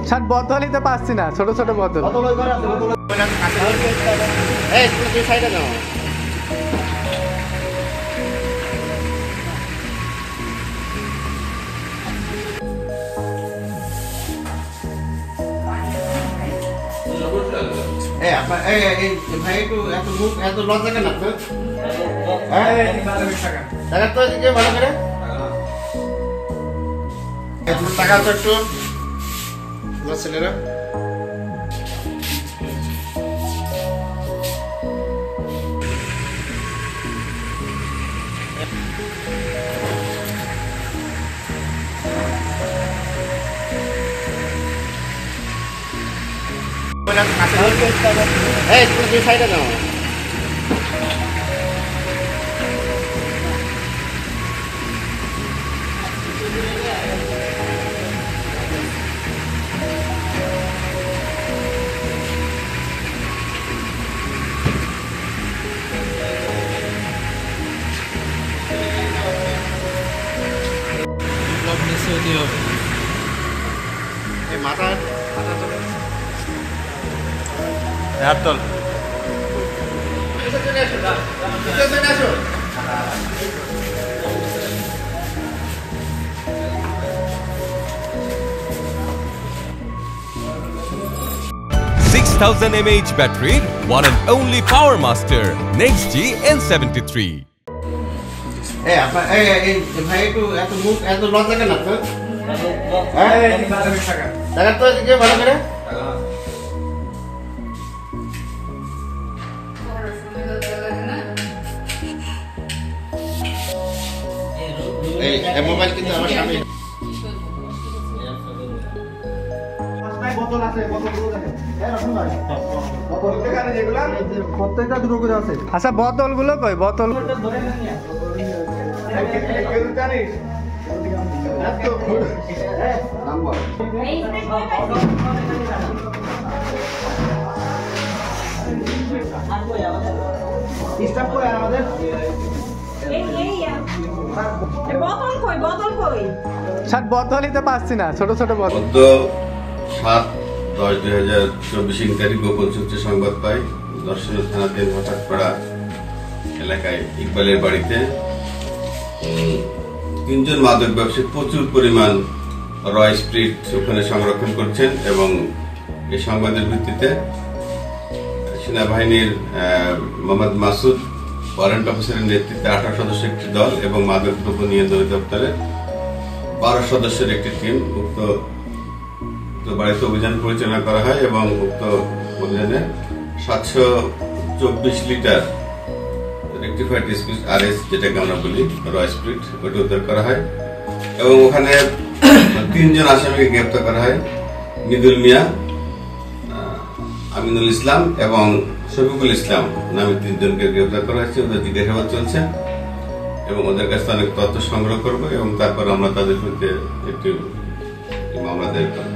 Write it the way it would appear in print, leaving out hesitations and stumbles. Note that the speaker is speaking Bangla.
স্যার বোতলই তো পাচ্ছি না, ছোট ছোট বোতল। ভাই একটু এত মুখ এত লজ্জা কেন আপনার? টাকা তো এদিকে ভালো করে টাকা তো একটু ছেলেরা সাইডে নাও। মাথা হাতল 6000 mAh battery, one and only Power Master NextG N73. ভাই একটু এত মুখ এত লজ্জা কেন আপনার? টাকা তো এদিকে ভালো করে মোবাইল কিন্তু আমার সামনে প্রত্যেকটা দুটো করে আছে। আচ্ছা বোতল গুলো কই? বোতল স্যার বোতলই তো পাচ্ছি না, ছোট ছোট বোতল। 7/10/2024 তারিখ গোপন সূত্রে সংবাদ পাই দর্শনা থানাতে হঠাৎপাড়া এলাকায় ইকবালের বাড়িতে 3 জন মাদক ব্যবসায়ী প্রচুর পরিমাণ রয় স্প্রিট ওখানে সংরক্ষণ করছেন এবং এই সংবাদের ভিত্তিতে সেনাবাহিনীর মোহাম্মদ মাসুদ ওয়ারেন্ট অফিসারের নেতৃত্বে 18 সদস্যের একটি দল এবং মাদক দ্রব্য নিয়ন্ত্রণ দপ্তরের 12 সদস্যের একটি টিম উক্ত বাড়িতে অভিযান পরিচালনা করা হয় এবং উক্ত অভিযানে 724 লিটার রেক্টিফাইড স্পিরিট RS যেটাকে আমরা বলি রয় স্পিরিট ওটা উদ্ধার করা হয় এবং ওখানে 3 জন আসামিকে গ্রেপ্তার করা হয়। নিদুল মিয়া, আমিনুল ইসলাম এবং শফিকুল ইসলাম নামে 3 জনকে গ্রেপ্তার করা হয়েছে। ওদের জিজ্ঞাসাবাদ চলছে এবং ওদের কাছে অনেক তথ্য সংগ্রহ করবো এবং তারপর আমরা তাদের বিরুদ্ধে একটি মামলা দায়ের করব।